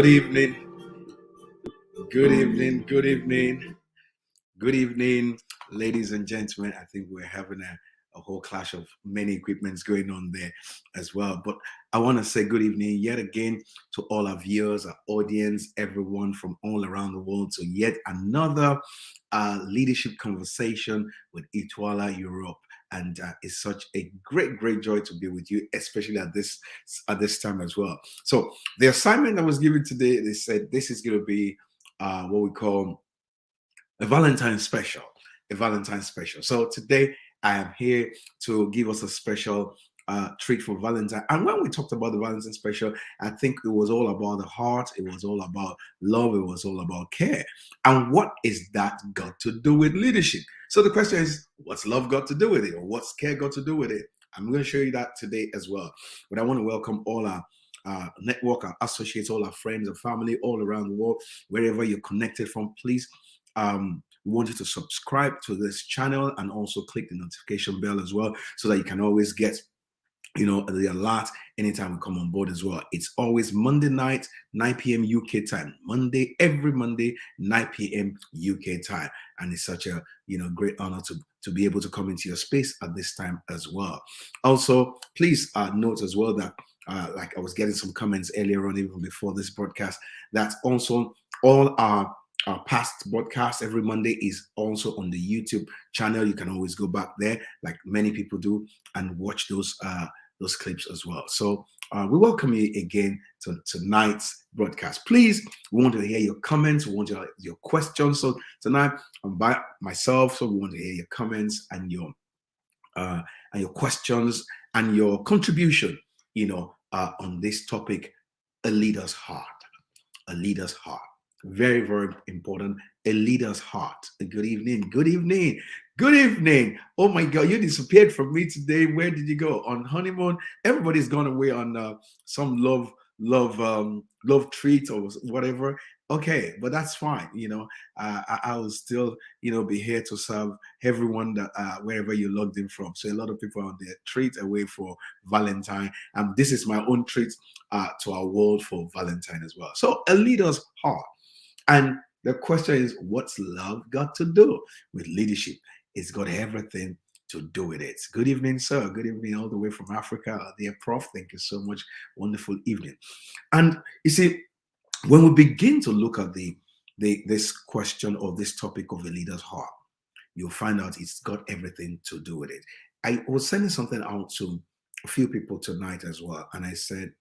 Good evening. Good evening. Good evening. Good evening, ladies and gentlemen. I think we're having a whole clash of many equipments going on there as well. But I want to say good evening yet again to all our viewers, our audience, everyone from all around the world. So yet another leadership conversation with Itwala Europe. And it's such a great joy to be with you, especially at this time as well. So the assignment that was given today, they said this is going to be what we call a Valentine special. A Valentine special. So today I am here to give us a special treat for Valentine. And when we talked about the Valentine special, I think it was all about the heart, it was all about love, it was all about care. And what is that got to do with leadership? So the question is, what's love got to do with it? Or what's care got to do with it? I'm going to show you that today as well. But I want to welcome all our network, our associates, all our friends and family all around the world, wherever you're connected from. Please, we want you to subscribe to this channel and also click the notification bell as well, so that you can always get the alert anytime we come on board as well. It's always Monday night, 9 p.m. UK time. Every Monday, 9 p.m. UK time. And it's such a great honor to be able to come into your space at this time as well. Also, please note as well that like I was getting some comments earlier on, even before this broadcast, that also all our past broadcast every Monday is also on the YouTube channel. You can always go back there, like many people do, and watch those clips as well. So we welcome you again to tonight's broadcast. Please, we want to hear your comments. We want your questions. So tonight I'm by myself, so we want to hear your comments and your questions and your contribution. On this topic, a leader's heart. A leader's heart. Very important. A leader's heart. Good evening. Good evening. Good evening. Oh my God, you disappeared from me today. Where did you go? On honeymoon? Everybody's gone away on some love treat or whatever. Okay, but that's fine. I will still be here to serve everyone that wherever you logged in from. So a lot of people are on their treat away for Valentine, and this is my own treat to our world for Valentine as well. So a leader's heart. And the question is, what's love got to do with leadership? It's got everything to do with it. Good evening, sir. Good evening, all the way from Africa. Dear Prof, thank you so much. Wonderful evening. And you see, when we begin to look at this question or this topic of a leader's heart, you'll find out it's got everything to do with it. I was sending something out to a few people tonight as well, and I said,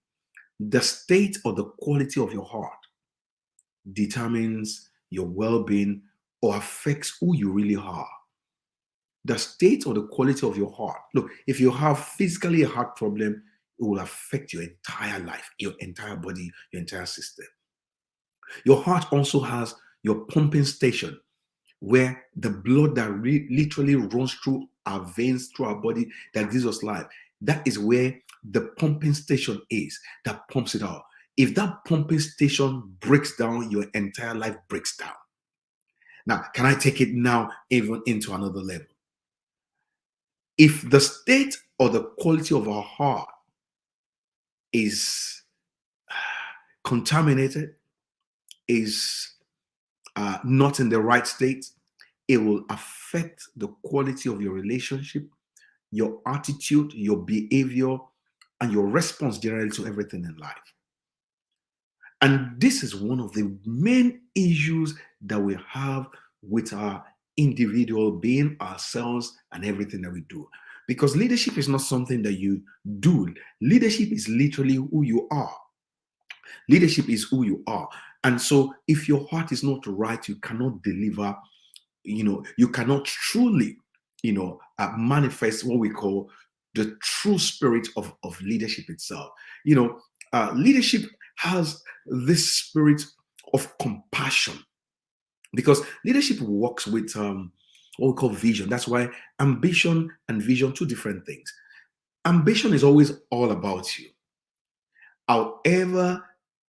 the state or the quality of your heart determines your well-being or affects who you really are. The state or the quality of your heart. Look, if you have physically a heart problem, it will affect your entire life, your entire body, your entire system. Your heart also has your pumping station, where the blood that literally runs through our veins, through our body, that gives us life. That is where the pumping station is, that pumps it out. If that pumping station breaks down, your entire life breaks down. Now, can I take it now even into another level? If the state or the quality of our heart is contaminated, is not in the right state, it will affect the quality of your relationship, your attitude, your behavior, and your response generally to everything in life. And this is one of the main issues that we have with our individual being, ourselves, and everything that we do. Because leadership is not something that you do. Leadership is literally who you are. Leadership is who you are. And so if your heart is not right, you cannot deliver, you cannot truly, manifest what we call the true spirit of leadership itself. Leadership has this spirit of compassion, because leadership works with what we call vision. That's why ambition and vision, two different things. Ambition is always all about you. However,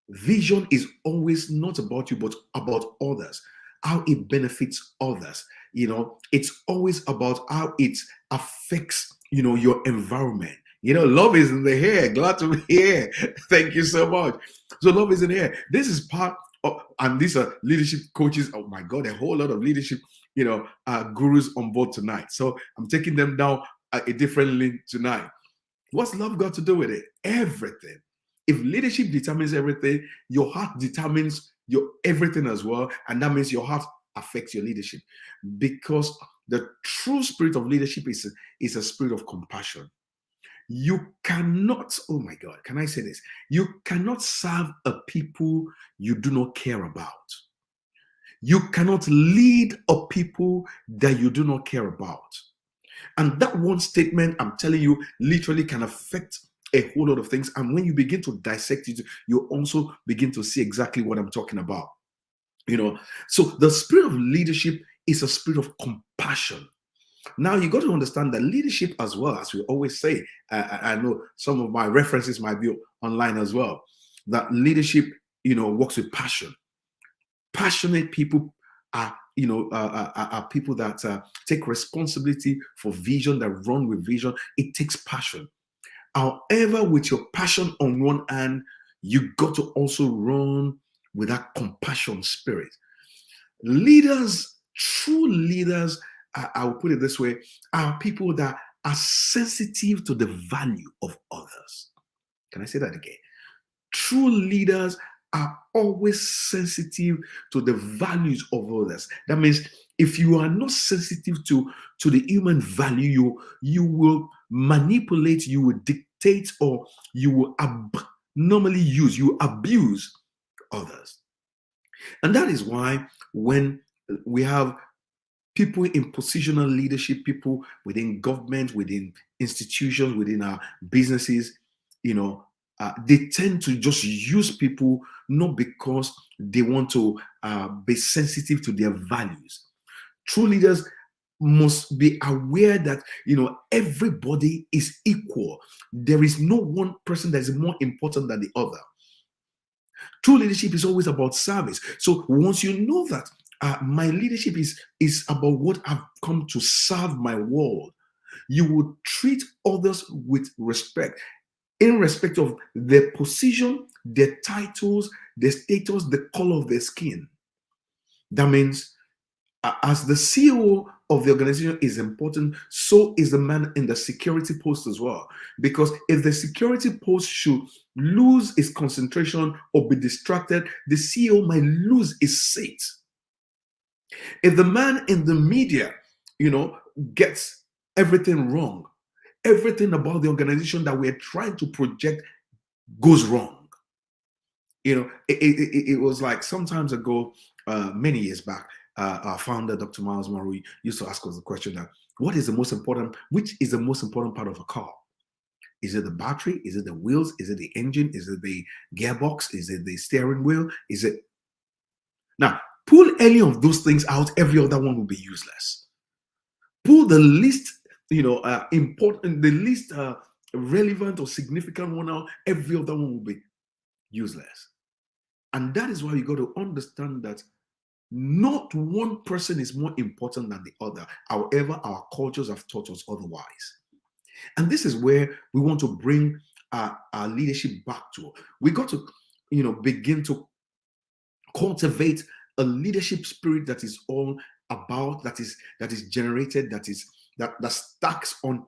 vision is always not about you, but about others, how it benefits others. It's always about how it affects, your environment, Love is in the air. Glad to be here. Thank you so much. So love is in the air. This is part of, and these are leadership coaches. Oh my God, a whole lot of leadership, gurus on board tonight. So I'm taking them down a different link tonight. What's love got to do with it? Everything. If leadership determines everything, your heart determines your everything as well. And that means your heart affects your leadership. Because the true spirit of leadership is a spirit of compassion. You cannot, oh my God, can I say this? You cannot serve a people you do not care about. You cannot lead a people that you do not care about. And that one statement, I'm telling you, literally can affect a whole lot of things. And when you begin to dissect it, you also begin to see exactly what I'm talking about. So the spirit of leadership is a spirit of compassion. Now you got to understand that leadership, as well, as we always say, I know some of my references might be online as well, that leadership, works with passion. Passionate people are people that take responsibility for vision, that run with vision. It takes passion. However, with your passion on one hand, you got to also run with that compassion spirit. Leaders, true leaders, I will put it this way, are people that are sensitive to the value of others. Can I say that again? True leaders are always sensitive to the values of others. That means if you are not sensitive to the human value, you will manipulate, you will dictate, or you will you abuse others. And that is why when we have people in positional leadership, people within government, within institutions, within our businesses, they tend to just use people not because they want to be sensitive to their values. True leaders must be aware that everybody is equal. There is no one person that is more important than the other. True leadership is always about service. So once you know that my leadership is about what I've come to serve my world, you will treat others with respect, in respect of their position, their titles, their status, the color of their skin. That means as the CEO of the organization is important, so is the man in the security post as well. Because if the security post should lose its concentration or be distracted, the CEO might lose his seat. If the man in the media, gets everything wrong, everything about the organization that we're trying to project goes wrong. It was like sometimes ago, many years back, our founder, Dr. Miles Monroe, used to ask us the question that which is the most important part of a car? Is it the battery? Is it the wheels? Is it the engine? Is it the gearbox? Is it the steering wheel? Is it? Now, pull any of those things out, every other one will be useless. Pull the least, important, the least relevant or significant one out, every other one will be useless. And that is why you got to understand that not one person is more important than the other. However, our cultures have taught us otherwise. And this is where we want to bring our leadership back to. We got to, begin to cultivate a leadership spirit that is all about, that is generated, that stacks on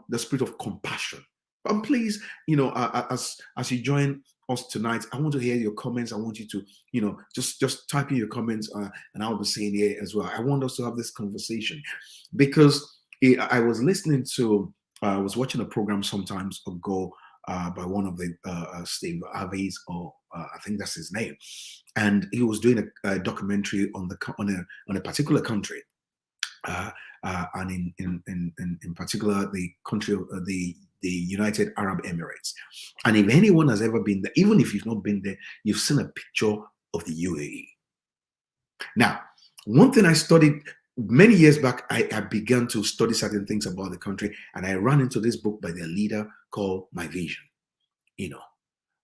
the spirit of compassion. And please, as you join us tonight, I want to hear your comments. I want you to, just type in your comments, and I'll be saying here as well. I want us to have this conversation because I was listening to, I was watching a program sometimes ago by one of the Steve Harvey's, or I think that's his name, and he was doing a documentary on a particular country. And in particular, the country of the United Arab Emirates. And if anyone has ever been there, even if you've not been there, you've seen a picture of the UAE. Now, one thing I studied many years back, I began to study certain things about the country, and I ran into this book by their leader called My Vision.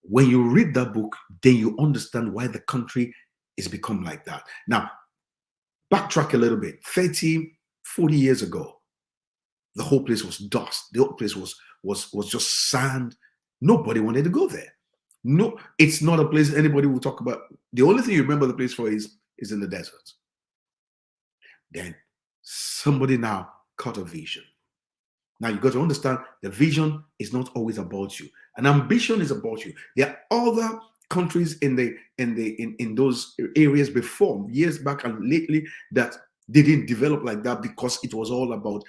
When you read that book, then you understand why the country is become like that. Now, backtrack a little bit, 30, 40 years ago, The whole place was dust. The whole place was just sand. Nobody wanted to go there. No, it's not a place anybody will talk about. The only thing you remember the place for is in the desert. Then somebody now caught a vision. Now you got to understand the vision is not always about you. An ambition is about you. There are other countries in those areas before, years back and lately, that they didn't develop like that because it was all about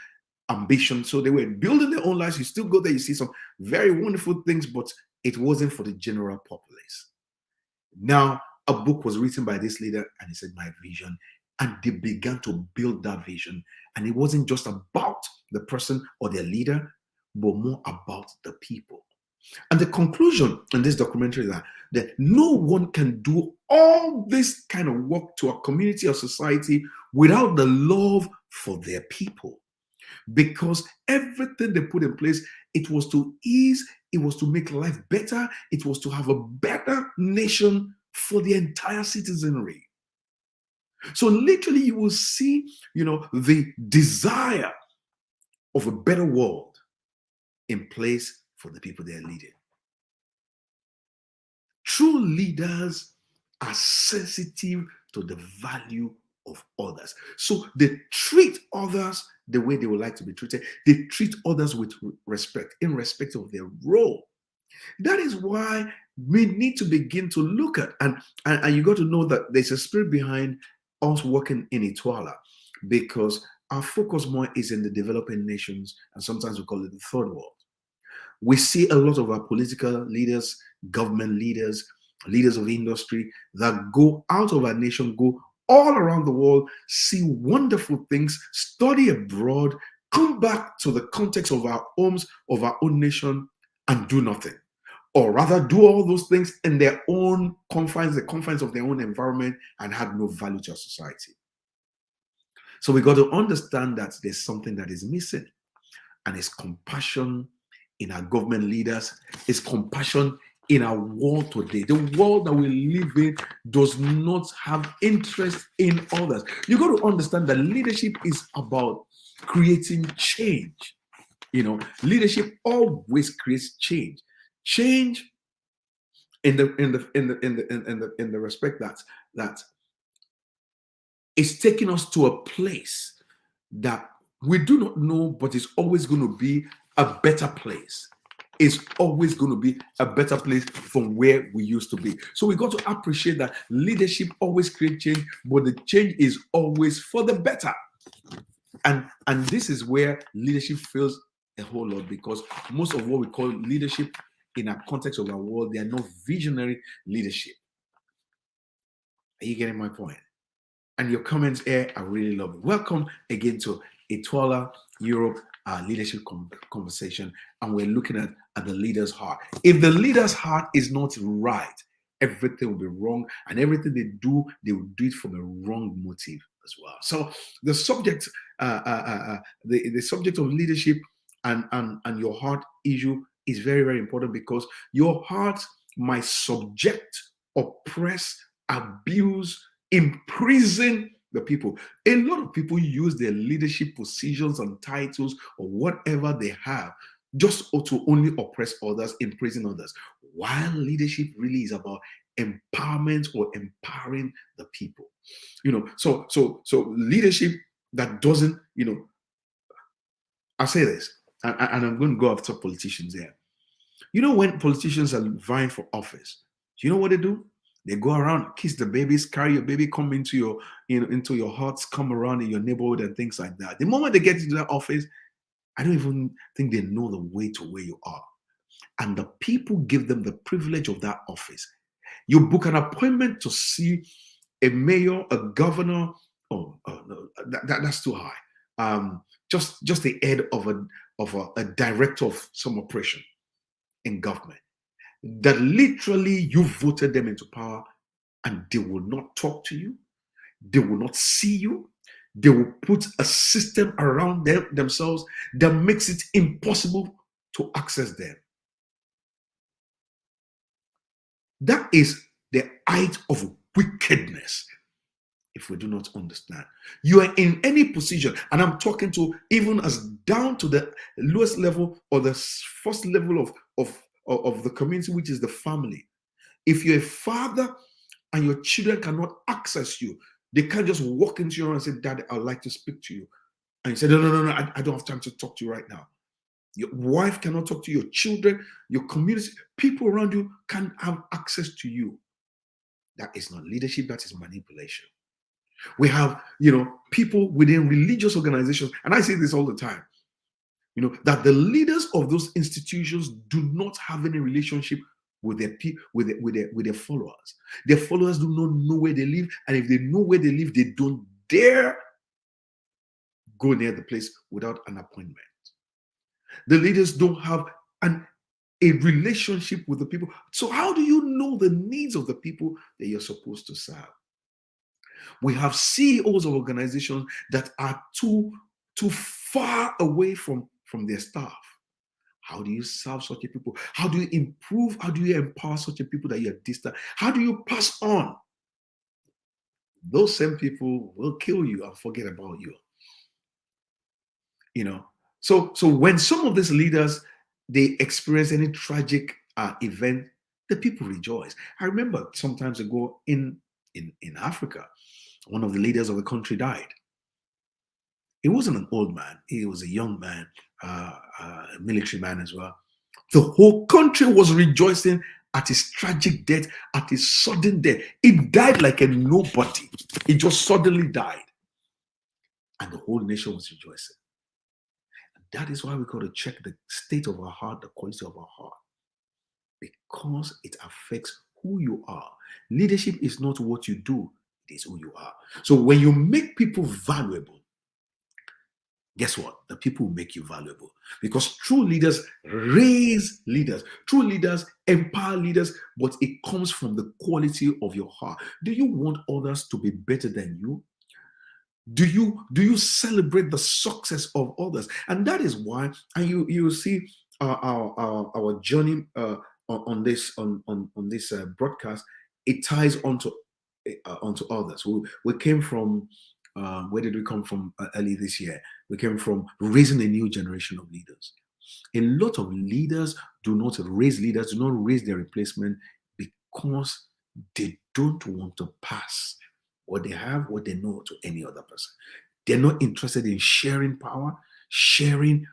ambition. So they were building their own lives. You still go there, you see some very wonderful things, but it wasn't for the general populace. Now, a book was written by this leader, and he said, "My vision." And they began to build that vision. And it wasn't just about the person or their leader, but more about the people. And the conclusion in this documentary is that no one can do all this kind of work to a community or society without the love for their people. Because everything they put in place, it was to ease, it was to make life better, it was to have a better nation for the entire citizenry. So literally you will see, the desire of a better world in place for the people they are leading. True leaders are sensitive to the value of others. So they treat others the way they would like to be treated. They treat others with respect, in respect of their role. That is why we need to begin to look at, and you got to know that there's a spirit behind us working in Etoala, because our focus more is in the developing nations, and sometimes we call it the third world. We see a lot of our political leaders, government leaders, leaders of industry that go out of our nation, go all around the world, see wonderful things, study abroad, come back to the context of our homes, of our own nation, and do nothing. Or rather do all those things in their own confines, the confines of their own environment, and have no value to our society. So we got to understand that there's something that is missing, and it's compassion in our government leaders, it's compassion in our world today. The world that we live in does not have interest in others. You got to understand that leadership is about creating change. Leadership always creates change. Change in the respect that it's taking us to a place that we do not know, but it's always going to be a better place. It's always going to be a better place from where we used to be. So we got to appreciate that leadership always creates change, but the change is always for the better. And this is where leadership fails a whole lot, because most of what we call leadership in our context of our world, they are not visionary leadership. Are you getting my point? And your comments here, I really love it. Welcome again to Etoala Europe leadership conversation, and we're looking at the leader's heart. If the leader's heart is not right, everything will be wrong, and everything they will do it from a wrong motive as well. So the subject, the subject of leadership and your heart issue is very, very important, because your heart might subject, oppress, abuse, imprison the people. A lot of people use their leadership positions and titles or whatever they have just to only oppress others, imprison others, while leadership really is about empowerment or empowering the people. So leadership that doesn't, I'll say this, and I'm going to go after politicians here. When politicians are vying for office, do you know what they do? They go around, kiss the babies, carry your baby, come into your, into your huts, come around in your neighborhood and things like that. The moment they get into that office, I don't even think they know the way to where you are. And the people give them the privilege of that office. You book an appointment to see a mayor, a governor. Oh no, that's too high. Just the head of a director of some operation in government, that literally you voted them into power, and they will not talk to you, they will not see you, they will put a system around themselves that makes it impossible to access them. That is the height of wickedness if we do not understand. You are in any position, and I'm talking to even as down to the lowest level or the first level of the community, which is the family. If you're a father and your children cannot access you, they can't just walk into your room and say, Daddy, I'd like to speak to you. And you say, no, I don't have time to talk to you right now. Your wife cannot talk to you, your children, your community, people around you can't have access to you. That is not leadership, that is manipulation. We have, people within religious organizations, and I say this all the time, that the leaders of those institutions do not have any relationship with their followers. Their followers do not know where they live, and if they know where they live, they don't dare go near the place without an appointment. The leaders don't have a relationship with the people. So how do you know the needs of the people that you're supposed to serve? We have CEOs of organizations that are too far away from their staff. How do you serve such a people? How do you improve? How do you empower such a people that you're distant? How do you pass on? Those same people will kill you and forget about you. So when some of these leaders, they experience any tragic event, the people rejoice. I remember some time ago in Africa, one of the leaders of the country died. He wasn't an old man. He was a young man, a military man as well. The whole country was rejoicing at his tragic death, at his sudden death. He died like a nobody. He just suddenly died. And the whole nation was rejoicing. And that is why we got to check the state of our heart, the quality of our heart. Because it affects who you are. Leadership is not what you do, it is who you are. So when you make people valuable, guess what? The people will make you valuable. Because true leaders raise leaders. True leaders empower leaders, but it comes from the quality of your heart. Do you want others to be better than you? Do you celebrate the success of others? And that is why, and you see our journey on this broadcast, it ties onto others. We came from where did we come from early this year? We came from raising a new generation of leaders. A lot of leaders do not raise their replacement because they don't want to pass what they have, what they know to any other person. They're not interested in sharing power, sharing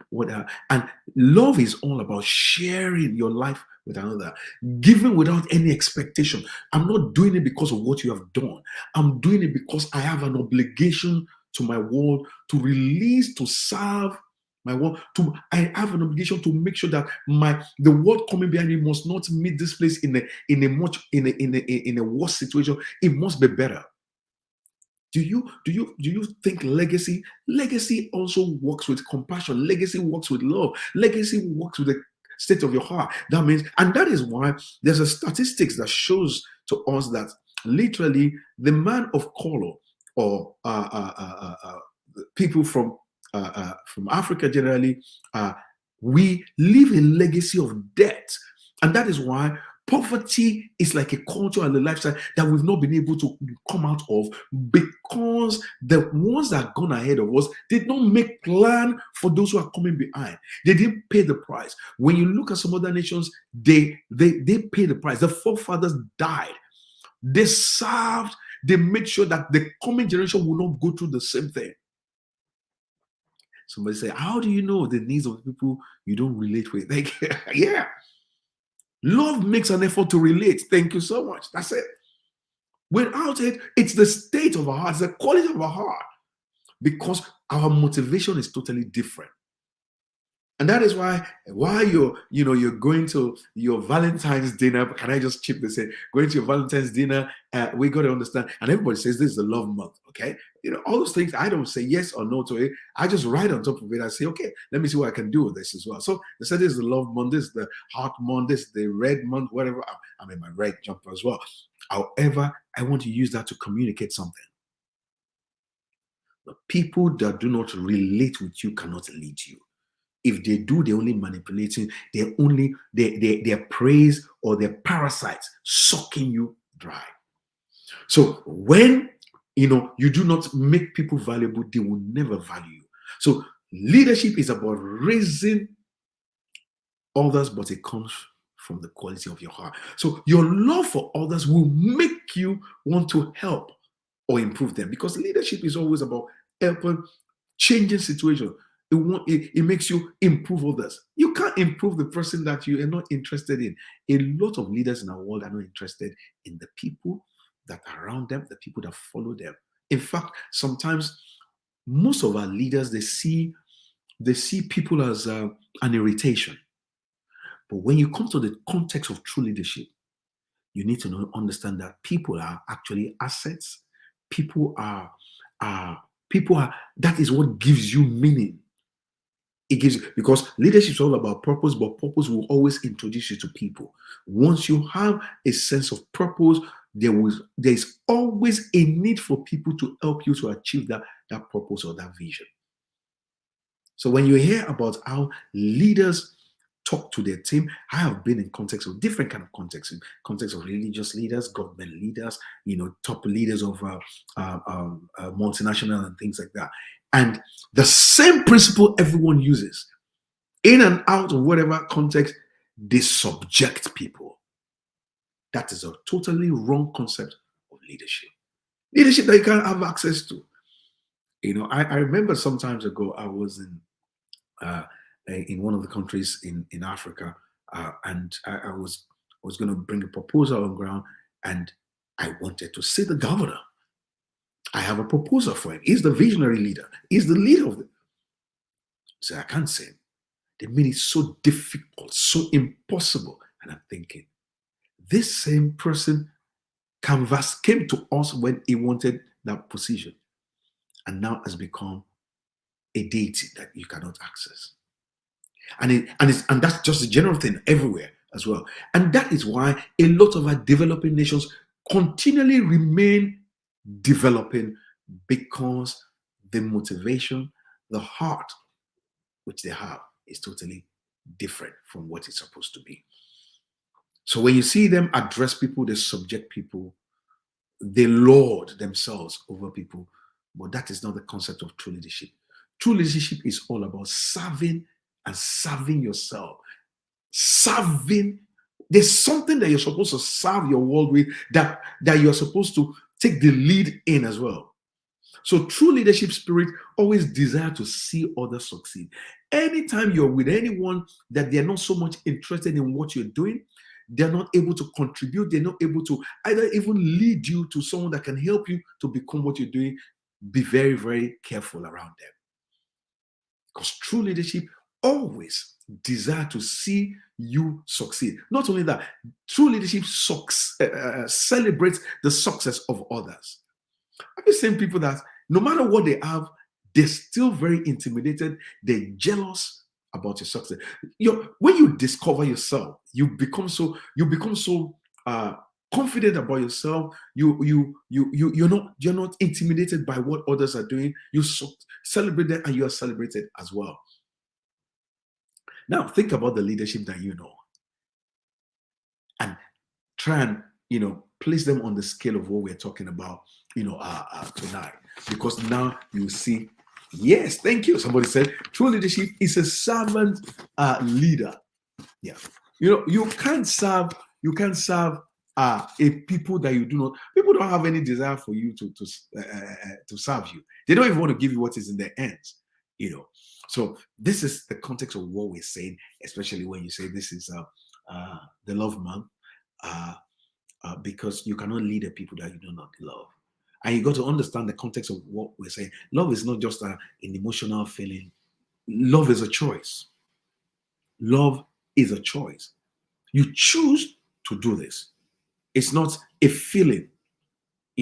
and love is all about sharing your life with another, giving without any expectation. I'm not doing it because of what you have done. I'm doing it because I have an obligation to my world to release, to serve my world. I have an obligation to make sure that the world coming behind me must not meet this place in a worse situation. It must be better. Do you think legacy also works with compassion? Legacy works with love. Legacy works with the state of your heart. That means, and that is why there's a statistics that shows to us that literally the man of color or people from Africa generally, we leave a legacy of debt, and that is why poverty is like a culture and a lifestyle that we've not been able to come out of, because the ones that have gone ahead of us did not make plan for those who are coming behind. They didn't pay the price. When you look at some other nations, they pay the price. The forefathers died. They served. They made sure that the coming generation will not go through the same thing. Somebody say, how do you know the needs of people you don't relate with? Like, yeah. Love makes an effort to relate. Thank you so much. That's it. Without it, it's the state of our heart, it's the quality of our heart, because our motivation is totally different. And that is why you're going to your Valentine's dinner. Can I just chip this in? Going to your Valentine's dinner, we got to understand. And everybody says this is the love month, okay? All those things, I don't say yes or no to it. I just write on top of it. I say, okay, let me see what I can do with this as well. So they said this is the love month, this is the heart month, this is the red month, whatever. I'm in my red jumper as well. However, I want to use that to communicate something. The people that do not relate with you cannot lead you. If they do, they're only manipulating. They're praise or they're parasites sucking you dry. So when You do not make people valuable, they will never value you. So leadership is about raising others, but it comes from the quality of your heart. So your love for others will make you want to help or improve them, because leadership is always about helping, changing situations. It makes you improve others. You can't improve the person that you are not interested in. A lot of leaders in our world are not interested in the people that are around them, the people that follow them. In fact, sometimes most of our leaders, they see people as an irritation. But when you come to the context of true leadership, you need to understand that people are actually assets. People are people are that is what gives you meaning. It gives, because leadership is all about purpose, but purpose will always introduce you to people. Once you have a sense of purpose, there's always a need for people to help you to achieve that purpose or that vision. So when you hear about how leaders talk to their team, I have been in context of different kind of contexts, in context of religious leaders, government leaders, top leaders of multinational and things like that. And the same principle everyone uses in and out of whatever context, they subject people. That is a totally wrong concept of leadership. Leadership that you can't have access to. I remember some times ago, I was in one of the countries in Africa, and I was going to bring a proposal on ground, and I wanted to see the governor. I have a proposal for him. He's the visionary leader. He's the leader of the. So I can't say him. They made it so difficult, so impossible. And I'm thinking, this same person came to us when he wanted that position, and now has become a deity that you cannot access. And that's just a general thing everywhere as well. And that is why a lot of our developing nations continually remain developing, because the motivation, the heart which they have is totally different from what it's supposed to be. So when you see them address people, they subject people, they lord themselves over people. But that is not the concept of true leadership. True leadership is all about serving and serving yourself. Serving, there's something that you're supposed to serve your world with, that you're supposed to take the lead in as well. So true leadership spirit always desire to see others succeed. Anytime you're with anyone that they're not so much interested in what you're doing, they're not able to contribute, they're not able to either even lead you to someone that can help you to become what you're doing, be very, very careful around them. Because true leadership always desire to see you succeed. Not only that, true leadership celebrates the success of others. I've been seeing people that no matter what they have, they're still very intimidated, they're jealous about your success. When you discover yourself, you become so confident about yourself. You're not intimidated by what others are doing. You celebrate them, and you are celebrated as well. Now think about the leadership that you know, and try and place them on the scale of what we're talking about tonight, because now you see. Yes, thank you. Somebody said true leadership is a servant leader. Yeah, you can't serve a people that you do not. People don't have any desire for you to serve you. They don't even want to give you what is in their hands. So this is the context of what we're saying, especially when you say this is the love month, because you cannot lead the people that you do not love. And you got to understand the context of what we're saying. Love is not just an emotional feeling. Love is a choice. Love is a choice. You choose to do this. It's not a feeling,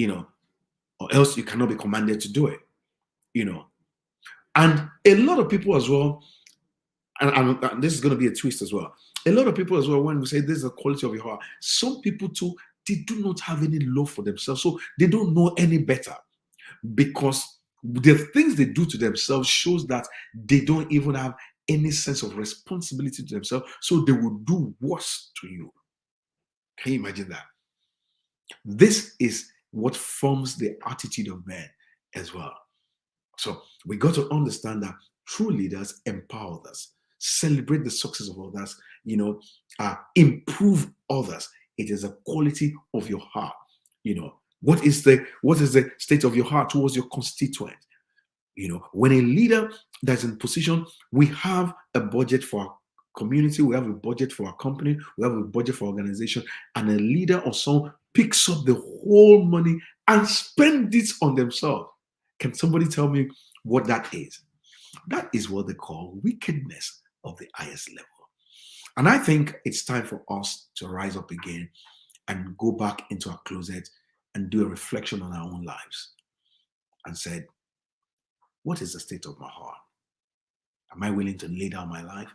or else you cannot be commanded to do it, And a lot of people as well, and this is going to be a twist as well. A lot of people as well, when we say this is the quality of your heart, some people too, they do not have any love for themselves. So they don't know any better, because the things they do to themselves shows that they don't even have any sense of responsibility to themselves. So they will do worse to you. Can you imagine that? This is what forms the attitude of man as well. So we got to understand that true leaders empower others, celebrate the success of others, improve others. It is a quality of your heart. What is the state of your heart towards your constituent? When a leader that's in position, we have a budget for our community, we have a budget for our company, we have a budget for our organization, and a leader or someone picks up the whole money and spends it on themselves. Can somebody tell me what that is? That is what they call wickedness of the highest level. And I think it's time for us to rise up again and go back into our closet and do a reflection on our own lives and said, what is the state of my heart? Am I willing to lay down my life?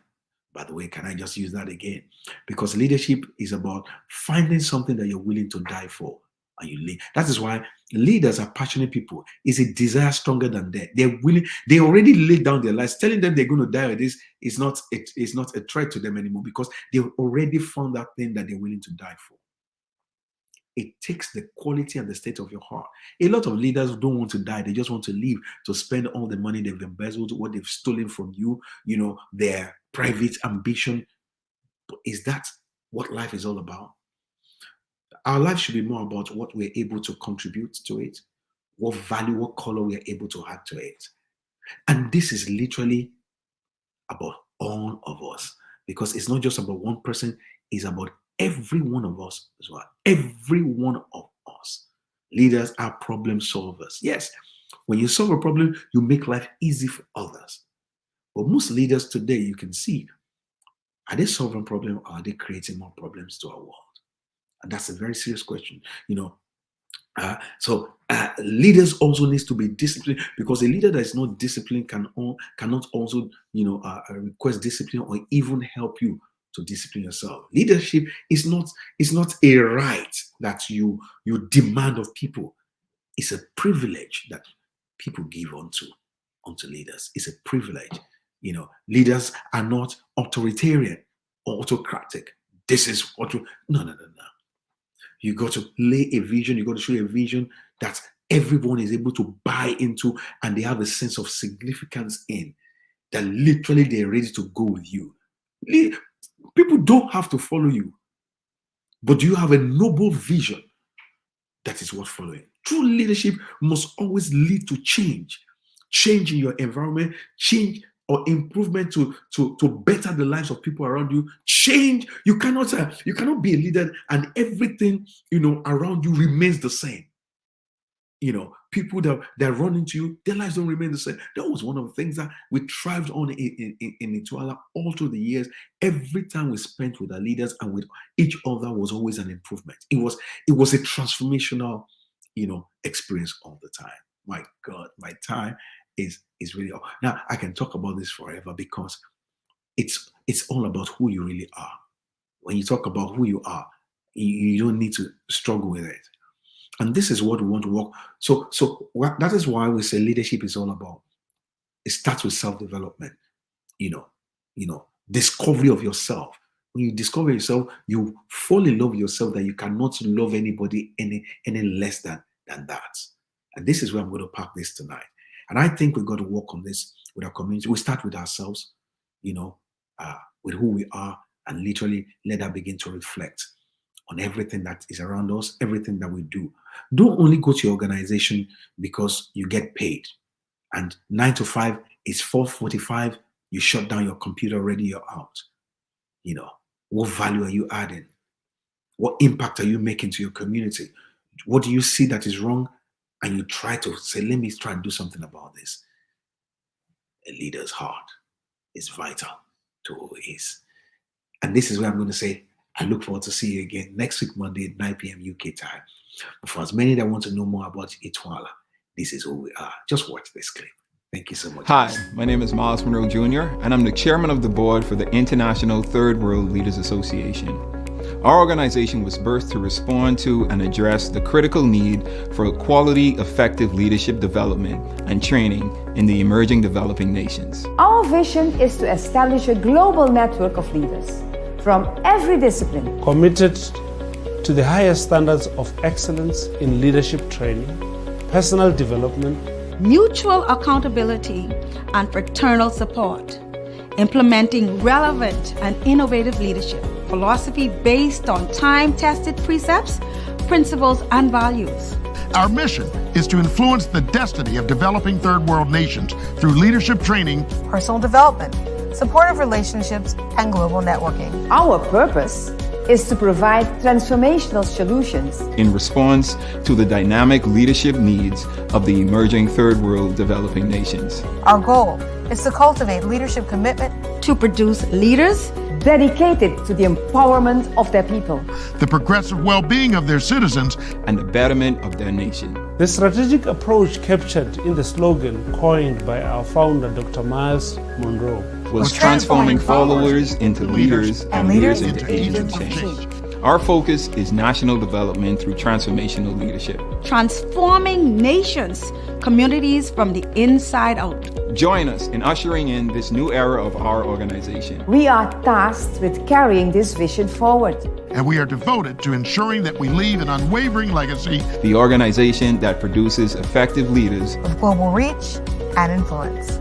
By the way, can I just use that again? Because leadership is about finding something that you're willing to die for. And you lead. That is why leaders are passionate people. It's a desire stronger than death. They already laid down their lives. Telling them they're going to die with this is not a threat to them anymore, because they've already found that thing that they're willing to die for. It takes the quality and the state of your heart. A lot of leaders don't want to die. They just want to live, to spend all the money they've embezzled, what they've stolen from you, their private ambition. But is that what life is all about? Our life should be more about what we're able to contribute to it, what value, what color we're able to add to it. And this is literally about all of us, because it's not just about one person, it's about every one of us as well. Every one of us. Leaders are problem solvers. Yes, when you solve a problem, you make life easy for others. But most leaders today, you can see, are they solving problems or are they creating more problems to our world? And that's a very serious question. So leaders also needs to be disciplined, because a leader that is not disciplined cannot also request discipline or even help you to discipline yourself. Leadership is not a right that you demand of people. It's a privilege that people give unto leaders. It's a privilege. Leaders are not authoritarian or autocratic. This is what no. You got to lay a vision. You got to show a vision that everyone is able to buy into, and they have a sense of significance in, that literally they're ready to go with you. People don't have to follow you, but you have a noble vision. That is what following. True leadership must always lead to change in your environment, change or improvement to better the lives of people around you. Change. You cannot be a leader and everything around you remains the same. People that run into you, their lives don't remain the same. That was one of the things that we thrived on in Ituala all through the years. Every time we spent with our leaders and with each other was always an improvement. It was a transformational, experience all the time. My God, my time is really all. Now I can talk about this forever, because it's all about who you really are. When you talk about who you are, you don't need to struggle with it. And this is what we want to work. So that is why we say leadership is all about. It starts with self-development. Discovery of yourself. When you discover yourself, you fall in love with yourself, that you cannot love anybody any less than that. And this is where I'm going to park this tonight. And I think we've got to work on this with our community. We start with ourselves, with who we are, and literally let that begin to reflect on everything that is around us, everything that we do. Don't only go to your organization because you get paid. And 9 to 5 is 4:45. You shut down your computer already, you're out. What value are you adding? What impact are you making to your community? What do you see that is wrong? And you try to say, let me try and do something about this. A leader's heart is vital to who he is. And this is where I'm going to say, I look forward to see you again next week, Monday at 9 p.m. UK time. But for as many that want to know more about Ituala, this is who we are. Just watch this clip. Thank you so much. Hi, my name is Miles Monroe Jr., and I'm the chairman of the board for the International Third World Leaders Association. Our organization was birthed to respond to and address the critical need for quality, effective leadership development and training in the emerging developing nations. Our vision is to establish a global network of leaders from every discipline, committed to the highest standards of excellence in leadership training, personal development, mutual accountability, and fraternal support, implementing relevant and innovative leadership philosophy based on time-tested precepts, principles, and values. Our mission is to influence the destiny of developing third world nations through leadership training, personal development, supportive relationships, and global networking. Our purpose is to provide transformational solutions in response to the dynamic leadership needs of the emerging third world developing nations. Our goal is to cultivate leadership commitment to produce leaders dedicated to the empowerment of their people, the progressive well-being of their citizens, and the betterment of their nation. The strategic approach captured in the slogan coined by our founder, Dr. Miles Monroe, was transforming followers into leaders and leaders into agents of change. Our focus is national development through transformational leadership, transforming nations, communities from the inside out. Join us in ushering in this new era of our organization. We are tasked with carrying this vision forward, and we are devoted to ensuring that we leave an unwavering legacy. The organization that produces effective leaders with global reach and influence.